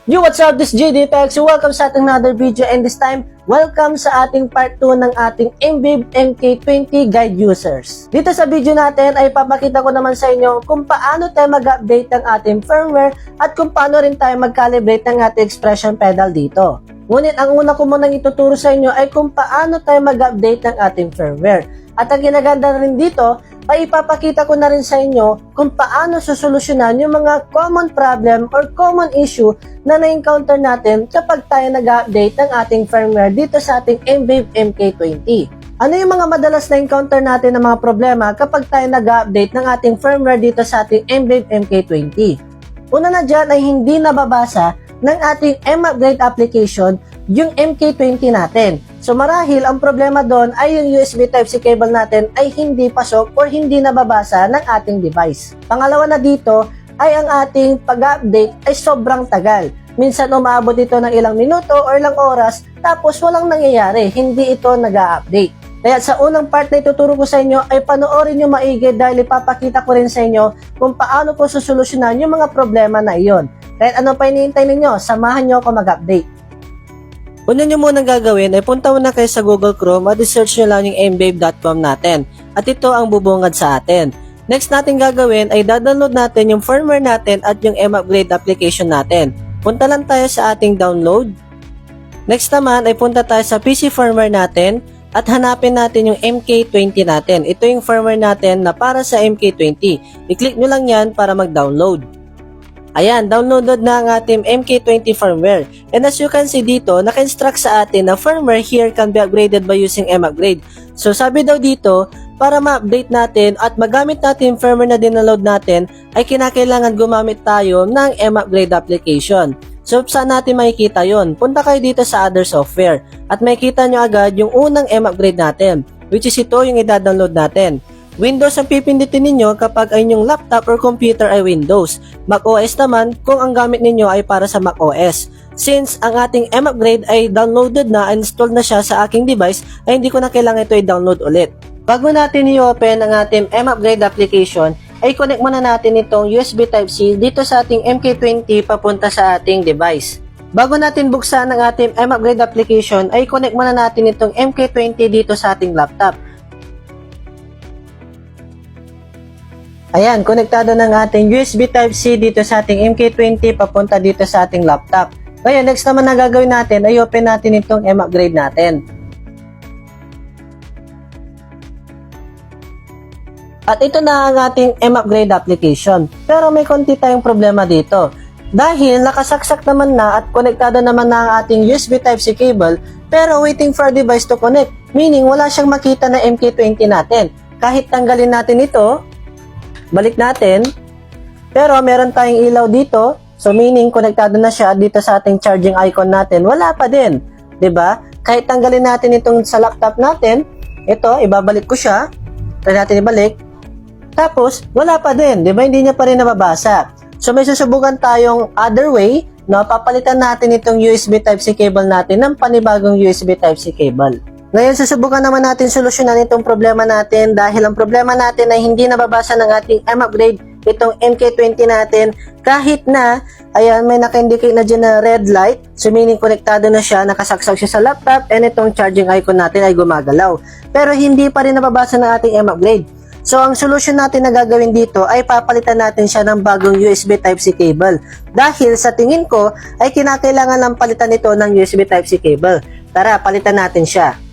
Yo, what's up? This is JD Tex. Welcome sa ating another video, and this time, welcome sa ating part 2 ng ating MVIV MK20 guide users. Dito sa video natin ay papakita ko naman sa inyo kung paano tayo mag-update ng ating firmware at kung paano rin tayo mag-calibrate ng ating expression pedal dito. Ngunit ang una ko munang ituturo sa inyo ay kung paano tayo mag-update ng ating firmware. At ang ginaganda rin dito ay ipapakita ko na rin sa inyo kung paano susolusyonan yung mga common problem or common issue na na-encounter natin kapag tayo nag-update ng ating firmware dito sa ating MVIV MK20. Ano yung mga madalas na-encounter natin ng mga problema kapag tayo nag-update ng ating firmware dito sa ating MVIV MK20? Una na dyan ay hindi nababasa ng ating M-Upgrade application yung MK20 natin. So marahil ang problema doon ay yung USB Type-C cable natin ay hindi pasok or hindi nababasa ng ating device. Pangalawa na dito ay ang ating pag-update ay sobrang tagal. Minsan umaabot ito ng ilang minuto or ilang oras tapos walang nangyayari, hindi ito nag-update. Kaya sa unang part na ituturo ko sa inyo ay panoorin nyo maigi dahil ipapakita ko rin sa inyo kung paano po susolusyonan yung mga problema na iyon. Kaya ano pa hinihintay ninyo? Samahan nyo ako mag-update. Una nyo munang gagawin ay punta muna kayo sa Google Chrome at i-search nyo lang yung mviv.com natin. At ito ang bubungad sa atin. Next natin gagawin ay download natin yung firmware natin at yung M-Upgrade application natin. Punta lang tayo sa ating download. Next naman ay punta tayo sa PC firmware natin at hanapin natin yung MK20 natin. Ito yung firmware natin na para sa MK20. I-click nyo lang yan para mag-download. Ayan, downloaded na ang ating MK20 firmware. And as you can see dito, naka-instruct sa atin na firmware here can be upgraded by using M-Upgrade. So sabi daw dito, para ma-update natin at magamit natin yung firmware na dinaload natin, ay kinakailangan gumamit tayo ng M-Upgrade application. So saan natin makikita yon? Punta kayo dito sa other software at makikita nyo agad yung unang M-Upgrade natin, which is ito yung i-download natin. Windows ang pipindutin ninyo kapag ay inyong laptop or computer ay Windows. macOS naman kung ang gamit ninyo ay para sa macOS. Since ang ating M-Upgrade ay downloaded na, installed na siya sa aking device, ay hindi ko na kailangan ito i-download ulit. Bago natin i-open ang ating M-Upgrade application, ay connect muna natin itong USB Type-C dito sa ating MK20 papunta sa ating device. Bago natin buksan ang ating M-Upgrade application, ay connect muna natin itong MK20 dito sa ating laptop. Ayan, konektado ng ating USB Type-C dito sa ating MK20 papunta dito sa ating laptop. Ngayon, next naman na gagawin natin ay open natin itong M-Upgrade natin. At ito na ang ating M-Upgrade application. Pero may konti tayong problema dito. Dahil nakasaksak naman na at konektado naman na ang ating USB Type-C cable, pero waiting for device to connect. Meaning, wala siyang makita na MK20 natin. Kahit tanggalin natin ito, balik natin, pero meron tayong ilaw dito, so meaning konektado na siya dito sa ating charging icon natin, wala pa din, 'di ba? Kahit tanggalin natin itong sa laptop natin, ito ibabalik ko siya, try natin ibalik, tapos wala pa din, 'di ba? Hindi niya pa rin nababasa. So may susubukan tayong other way, no? Papalitan natin itong USB Type-C cable natin ng panibagong USB Type-C cable. Ngayon, susubukan naman natin solusyonan itong problema natin dahil ang problema natin ay hindi nababasa ng ating M-Upgrade itong MK20 natin kahit na, ayan, may naka-indicate na dyan na red light. So, meaning konektado na siya, nakasaksak siya sa laptop and itong charging icon natin ay gumagalaw. Pero hindi pa rin nababasa ng ating M-Upgrade. So, ang solusyon natin na gagawin dito ay papalitan natin siya ng bagong USB Type-C cable. Dahil sa tingin ko ay kinakailangan lang palitan ito ng USB Type-C cable. Tara, palitan natin siya.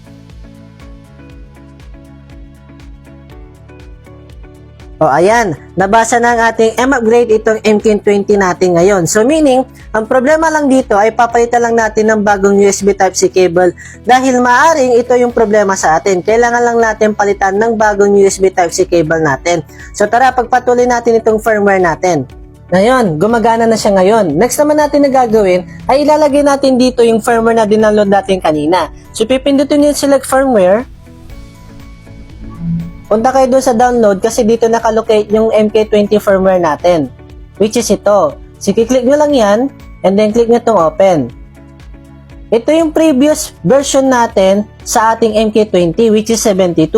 O ayan, nabasa na ang ating M-Upgrade itong MK20 natin ngayon. So meaning, ang problema lang dito ay papalitan lang natin ng bagong USB Type-C cable dahil maaring ito yung problema sa atin. Kailangan lang natin palitan ng bagong USB Type-C cable natin. So tara, pagpatuloy natin itong firmware natin. Ngayon, gumagana na siya ngayon. Next naman natin na gagawin ay ilalagay natin dito yung firmware na dinaload natin kanina. So pipindutin yung select firmware. Punta kayo doon sa download kasi dito nakalocate yung MK20 firmware natin, which is ito. So, click nyo lang yan, and then click nyo itong open. Ito yung previous version natin sa ating MK20, which is 72.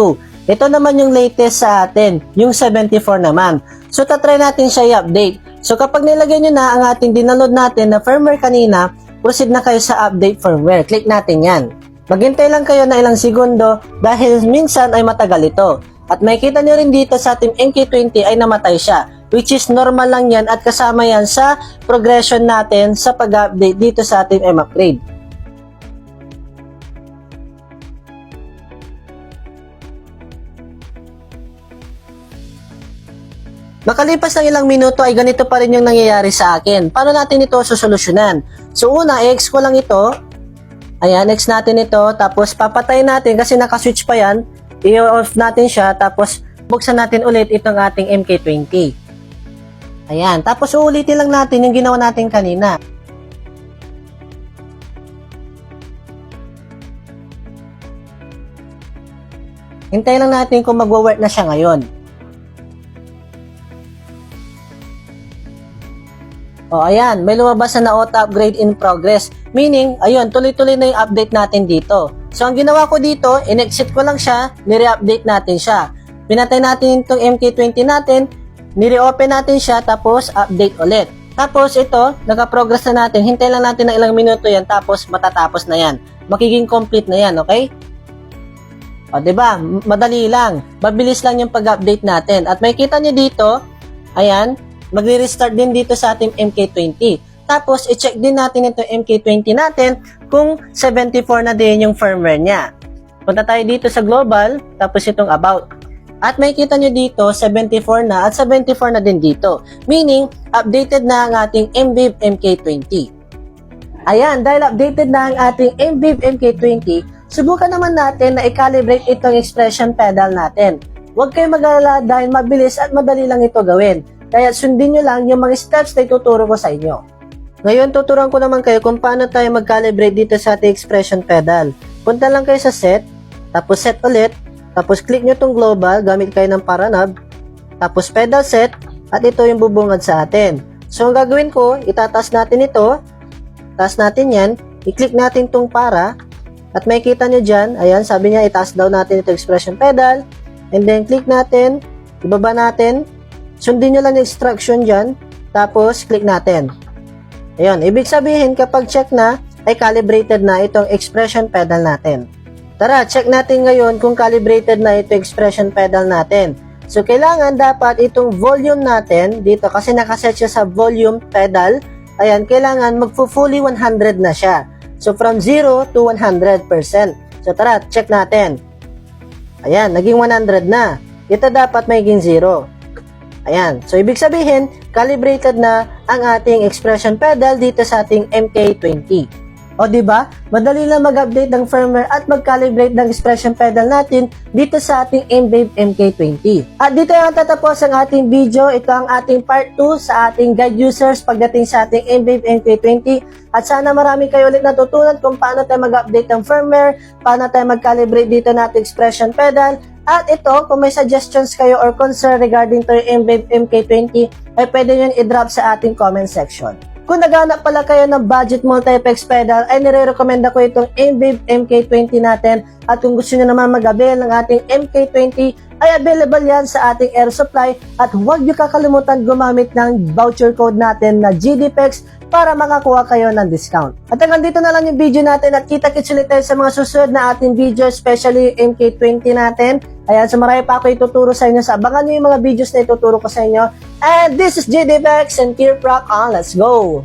Ito naman yung latest sa atin, yung 74 naman. So, tatry natin siya i-update. So, kapag nilagay nyo na ang ating dinaload natin na firmware kanina, proceed na kayo sa update firmware. Click natin yan. Maghintay lang kayo na ilang segundo dahil minsan ay matagal ito. At makikita nyo rin dito sa ating MK20 ay namatay siya, which is normal lang yan at kasama yan sa progression natin sa pag-update dito sa ating M-Upgrade. Makalipas ng ilang minuto ay ganito pa rin yung nangyayari sa akin. Paano natin ito susolusyonan? So una, i-X ko lang ito. Ayan, X natin ito. Tapos papatayin natin kasi nakaswitch pa yan. I-off natin siya, tapos buksan natin ulit itong ating MK20. Ayan, tapos uulitin lang natin yung ginawa natin kanina. Hintayin lang natin kung magwo-work na siya ngayon. O ayan, may lumabas na auto upgrade in progress. Meaning, ayun, tuloy-tuloy na yung update natin dito. So, ang ginawa ko dito, in-exit ko lang siya, nire-update natin siya. Pinatay natin itong MK20 natin, nire-open natin siya, tapos update ulit. Tapos ito, naka-progress na natin, hintay lang natin ng ilang minuto yan, tapos matatapos na yan. Magiging complete na yan, okay? O, diba? Madali lang. Mabilis lang yung pag-update natin. At makikita nyo dito, ayan, magre-restart din dito sa ating MK20. Tapos, i-check din natin itong MK20 natin kung 74 na din yung firmware niya. Punta tayo dito sa global, tapos itong about. At makikita nyo dito, 74 na at 74 na din dito. Meaning, updated na ang ating MVIV MK20. Ayan, dahil updated na ang ating MVIV MK20, subukan naman natin na i-calibrate itong expression pedal natin. Huwag kayong mag-alala dahil mabilis at madali lang ito gawin. Kaya sundin nyo lang yung mga steps na ituturo ko sa inyo. Ngayon, tuturuan ko naman kayo kung paano tayo mag-calibrate dito sa ating expression pedal. Punta lang kayo sa set, tapos set ulit, tapos click nyo itong global, gamit kayo ng para-knob, tapos pedal set, at ito yung bubungad sa atin. So, ang gagawin ko, itataas natin ito, taas natin yan, i-click natin itong para, at makikita nyo dyan, ayan, sabi niya, itaas daw natin ito expression pedal, and then click natin, ibaba natin, sundin nyo lang yung instruction dyan, tapos click natin. Ayun, ibig sabihin kapag check na, ay calibrated na itong expression pedal natin. Tara, check natin ngayon kung calibrated na itong expression pedal natin. So, kailangan dapat itong volume natin, dito kasi nakaset siya sa volume pedal, ayan, kailangan magpo-fully 100 na siya. So, from 0 to 100%. So, tara, check natin. Ayan, naging 100 na. Ito dapat maging 0. Ayan. So, ibig sabihin, calibrated na ang ating expression pedal dito sa ating MK20. O, diba? Madali lang mag-update ng firmware at mag-calibrate ng expression pedal natin dito sa ating MVIV MK20. At dito yung tatapos ang ating video. Ito ang ating part 2 sa ating guide users pagdating sa ating MVIV MK20. At sana marami kayo ulit natutunan kung paano tayo mag-update ng firmware, paano tayo mag-calibrate dito na ating expression pedal. At ito, kung may suggestions kayo or concern regarding to yung MVIV MK20, ay pwede nyo i-drop sa ating comment section. Kung naghanap pala kayo ng budget multi-effects pedal, ay nire-recommenda ko itong MVIV MK20 natin. At kung gusto nyo naman mag-avail ng ating MK20, ay available yan sa ating air supply. At huwag nyo kakalimutan gumamit ng voucher code natin na GDPEX para makakuha kayo ng discount. At hanggang dito na lang yung video natin at kita-kits ulit tayo sa mga susunod na ating video, especially MK20 natin. Ayan, so marami pa ako ituturo sa inyo. So abangan nyo yung mga videos na ituturo ko sa inyo. And this is GDPEX and Keep Rock on. Let's go!